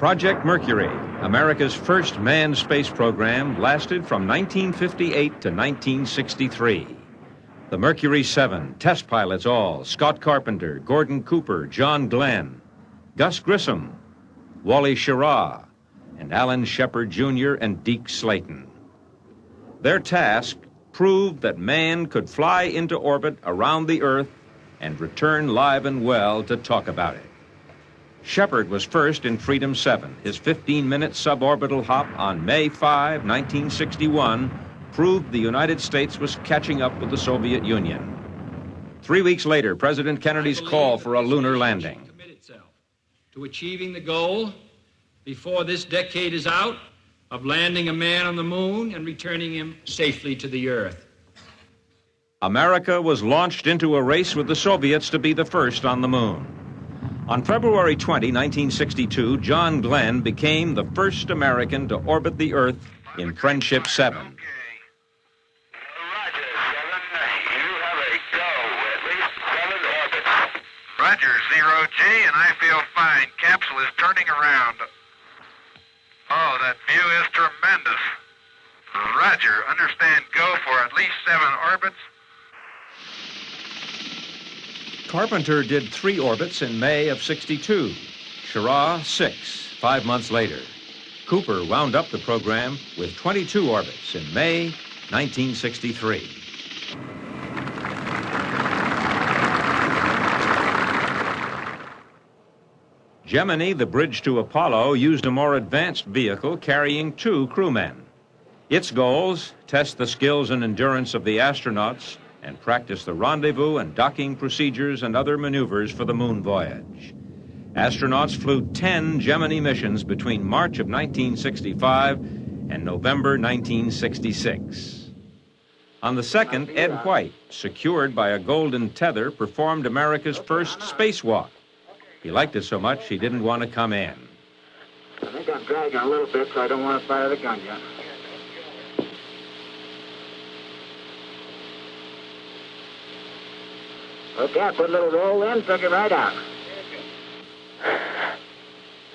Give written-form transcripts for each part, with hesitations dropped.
Project Mercury, America's first manned space program, lasted from 1958 to 1963. The Mercury 7, test pilots all, Scott Carpenter, Gordon Cooper, John Glenn, Gus Grissom, Wally Schirra, and Alan Shepard Jr. and Deke Slayton. Their task proved that man could fly into orbit around the Earth and return live and well to talk about it. Shepard was first in Freedom 7. His 15-minute suborbital hop on May 5, 1961, proved the United States was catching up with the Soviet Union. 3 weeks later, President Kennedy's call for a lunar landing. Commit itself to achieving the goal before this decade is out of landing a man on the moon and returning him safely to the Earth. America was launched into a race with the Soviets to be the first on the moon. On February 20, 1962, John Glenn became the first American to orbit the Earth in Friendship 7. Okay. Roger, 7. You have a go. At least 7 orbits. Roger, 0G, and I feel fine. Capsule is turning around. Oh, that view is tremendous. Roger, understand go for at least 7 orbits. Carpenter did 3 orbits in May of '62. Schirra, 6, 5 months later. Cooper wound up the program with 22 orbits in May 1963. Gemini, the bridge to Apollo, used a more advanced vehicle carrying 2 crewmen. Its goals: test the skills and endurance of the astronauts and practice the rendezvous and docking procedures and other maneuvers for the moon voyage. Astronauts flew 10 Gemini missions between March of 1965 and November 1966. On the second, Ed White, secured by a golden tether, performed America's first spacewalk. He liked it so much he didn't want to come in. I think I'm dragging a little bit, so I don't want to fire the gun yet. Okay, I put a little roll in, took it right out.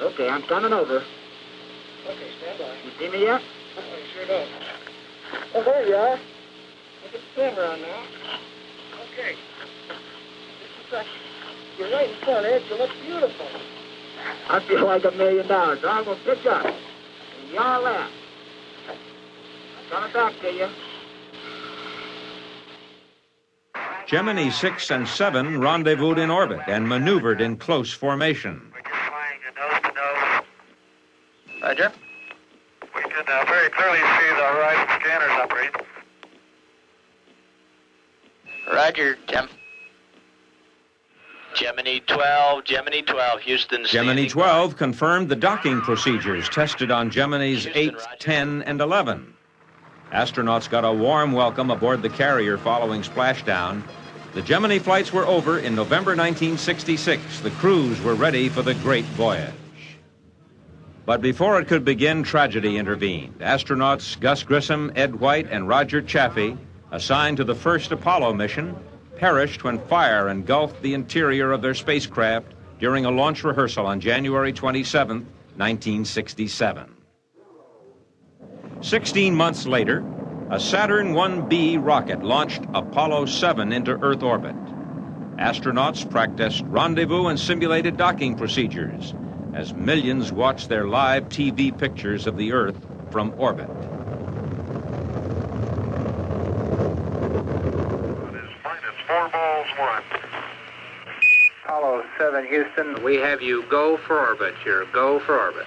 Okay, I'm coming over. Okay, stand by. You see me yet? I sure don't. Oh, there you are. Look at the camera on now. Okay. This is like, you're right in front, Ed. You look beautiful. I feel like $1 million, so I'm going to pitch up. And y'all laugh. I'm coming back to you. Gemini 6 and 7 rendezvoused in orbit and maneuvered in close formation. We're just flying nose to nose. Roger. We can very clearly see the horizon scanners operating. Roger, Tim. Gemini 12, Houston. Gemini 12 confirmed the docking procedures tested on Gemini's 8, 10, and 11. Astronauts got a warm welcome aboard the carrier following splashdown. The Gemini flights were over in November 1966. The crews were ready for the great voyage. But before it could begin, tragedy intervened. Astronauts Gus Grissom, Ed White, and Roger Chaffee, assigned to the first Apollo mission, perished when fire engulfed the interior of their spacecraft during a launch rehearsal on January 27, 1967. 16 months later, a Saturn 1B rocket launched Apollo 7 into Earth orbit. Astronauts practiced rendezvous and simulated docking procedures as millions watched their live TV pictures of the Earth from orbit. It is minus 4 balls 1. Apollo 7, Houston. We have you go for orbit here. Go for orbit.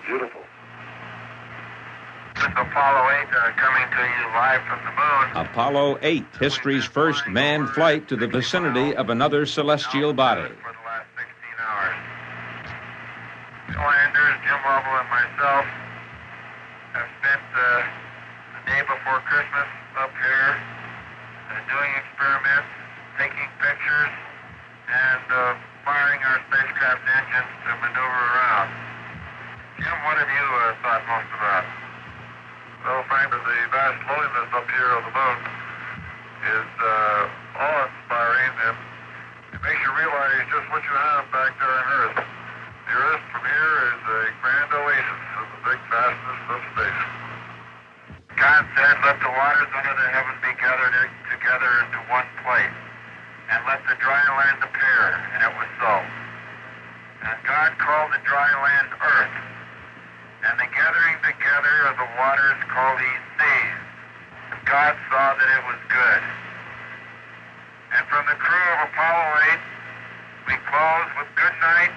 Beautiful. This is Apollo 8 coming to you live from the moon. Apollo 8, history's first manned flight to the vicinity of another celestial body. For the last 16 hours. Landers, Jim Lovell, and myself have spent the day before Christmas up here doing experiments, taking pictures, and firing our spacecraft engines to maneuver around. Jim, what have you thought most about? Well, frankly, the vast loneliness up here on the moon is awe-inspiring, and it makes you realize just what you have back there on Earth. The Earth from here is waters under the heaven be gathered together into one place, and let the dry land appear. And it was so. And God called the dry land earth, and the gathering together of the waters called he seas. And God saw that it was good. And from the crew of Apollo 8, we close with good night,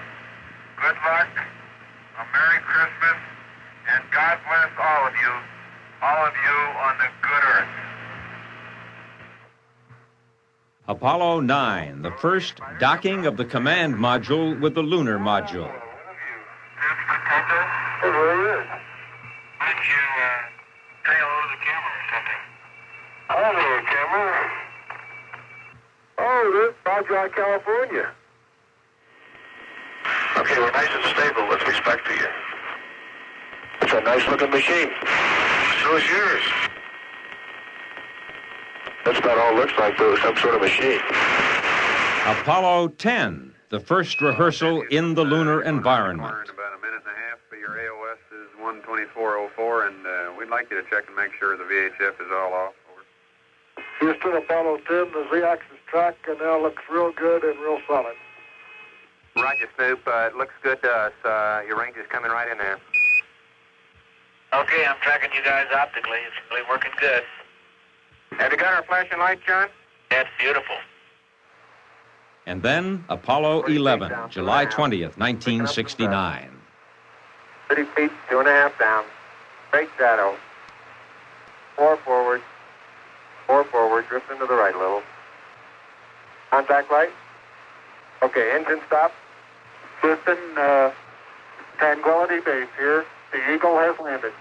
good luck, a Merry Christmas, and God bless all of you on the good earth. Apollo 9, the first docking of the command module with the lunar module. Hey, where are you? Why don't you say hello to the camera or something? Hello, camera. Oh, this is Baja, California. Okay, we're nice and stable with respect to you. It's a nice-looking machine. So is yours. That's about all it looks like, though, some sort of machine. Apollo 10, the first rehearsal in the lunar environment. In about a minute and a half, your AOS is 12404, and we'd like you to check and make sure the VHF is all off. Over. Houston, Apollo 10, the Z-axis track now looks real good and real solid. Roger, Snoop. It looks good to us. Your range is coming right in there. Okay, I'm tracking you guys optically. It's really working good. Have you got our flashing light, John? That's beautiful. And then Apollo 11, July 20th, 1969. 30 feet, 2.5 down. Straight shadow. 4 forward. 4 forward. Drift into the right a little. Contact light. Okay, engine stop. Houston, Tranquility Base here. The Eagle has landed.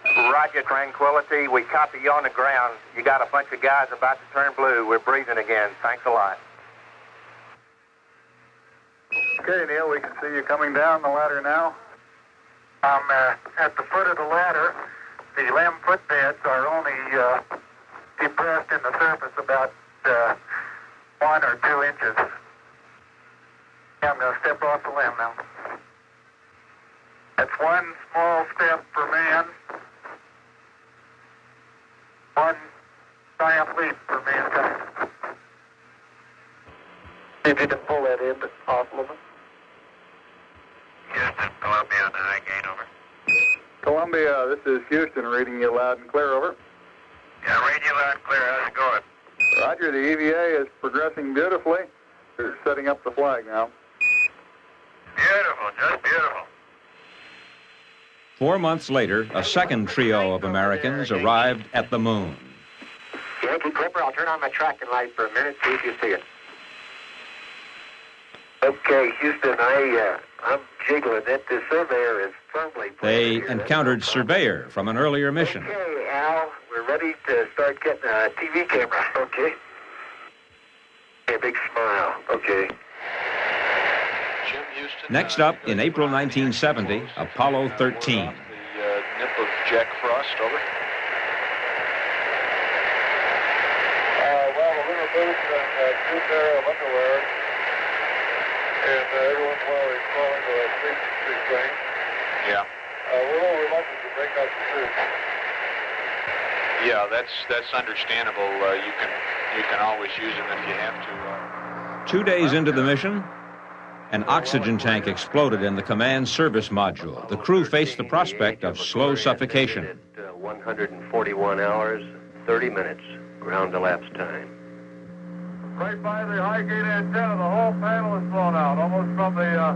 Roger, Tranquility. We copy you on the ground. You got a bunch of guys about to turn blue. We're breathing again. Thanks a lot. Okay, Neil, we can see you coming down the ladder now. I'm at the foot of the ladder. The LEM footbeds are only depressed in the surface about 1 or 2 inches. I'm going to step off the LEM now. That's one small step for man, one giant leap for mankind. See if you can pull that end off a little bit. Houston, Columbia on the high gain, over. Columbia, this is Houston, reading you loud and clear, over. Yeah, read you loud and clear. How's it going? Roger, the EVA is progressing beautifully. They're setting up the flag now. Beautiful, just beautiful. 4 months later, a second trio of Americans arrived at the moon. Yankee Clipper, I'll turn on my tracking light for a minute, see if you see it. Okay, Houston, I'm jiggling it. The surveyor is firmly They encountered Surveyor from an earlier mission. Okay, Al, we're ready to start getting a TV camera. Okay. A big smile. Okay. Next up, in April 1970, Apollo 13. The nip of Jack Frost, over. Well, a little boots and 2 pair of underwear. And every once in a while he's calling to a street train. Yeah. We're all reluctant to break out the suit. Yeah, that's understandable. You can always use them if you have to. 2 days into the mission, an oxygen tank exploded in the command service module. The crew faced the prospect of slow suffocation. 141 hours, 30 minutes, ground elapsed time. Right by the high gate antenna, the whole panel is blown out, almost from the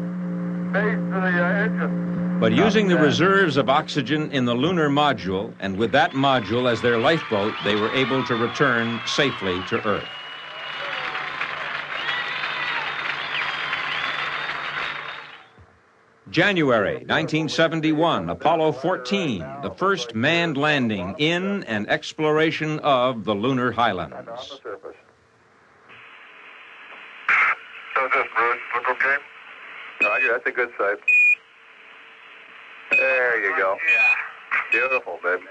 base to the engine. But using the reserves of oxygen in the lunar module, and with that module as their lifeboat, they were able to return safely to Earth. January 1971, Apollo 14, the first manned landing in and exploration of the lunar highlands. How's this, Bruce? Look okay? Roger, that's a good sight. There you go. Beautiful, baby.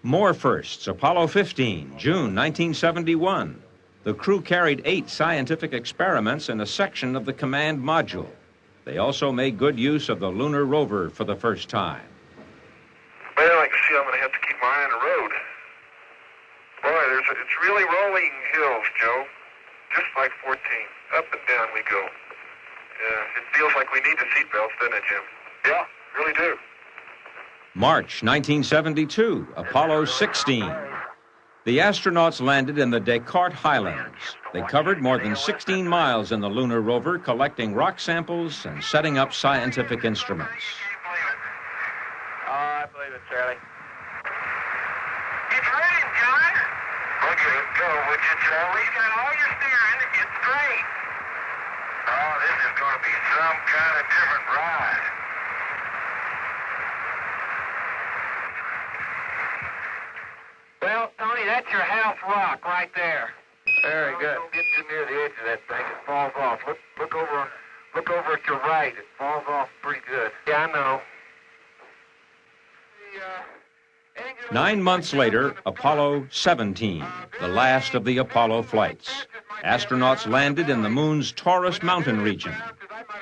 More firsts. Apollo 15, June 1971. The crew carried 8 scientific experiments in a section of the command module. They also made good use of the lunar rover for the first time. Well, I can see I'm going to have to keep my eye on the road. It's really rolling hills, Joe. Just like 14. Up and down we go. It feels like we need the seatbelts, doesn't it, Jim? Yeah, really do. March 1972, Apollo 16. The astronauts landed in the Descartes Highlands. They covered more than 16 miles in the lunar rover, collecting rock samples and setting up scientific instruments. I believe it, Charlie. It's raining, John. Look at it go, would you, Charlie? You got all your steering. It's great. Oh, this is going to be some kind of different ride. Well, Tony, that's your half rock right there. Very good. Don't get too near the edge of that thing. It falls off. Look over at your right. It falls off pretty good. Yeah, I know. 9 months later, Apollo 17, the last of the Apollo flights. Astronauts landed in the moon's Taurus mountain region.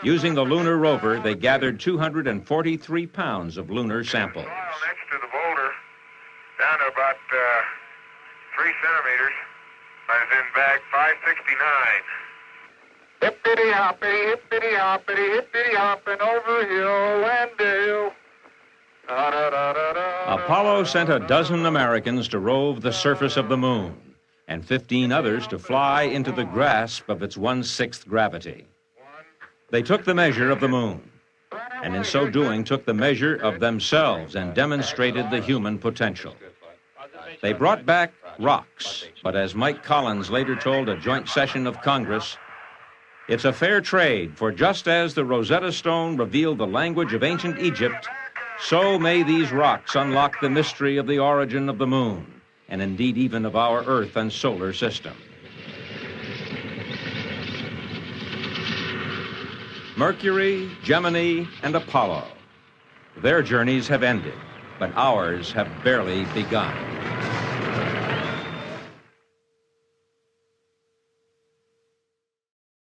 Using the lunar rover, they gathered 243 pounds of lunar samples. Next to the boulder, down to about 3 centimeters. I was in bag 569. Hippity hoppity, hippity hoppity, hippity hopping over hill and dale. Apollo sent a dozen Americans to rove the surface of the moon, and 15 others to fly into the grasp of its 1/6 gravity. They took the measure of the moon, and in so doing took the measure of themselves and demonstrated the human potential. They brought back rocks, but as Mike Collins later told a joint session of Congress, it's a fair trade, for just as the Rosetta Stone revealed the language of ancient Egypt, so may these rocks unlock the mystery of the origin of the moon, and indeed even of our Earth and solar system. Mercury, Gemini, and Apollo. Their journeys have ended, but ours have barely begun.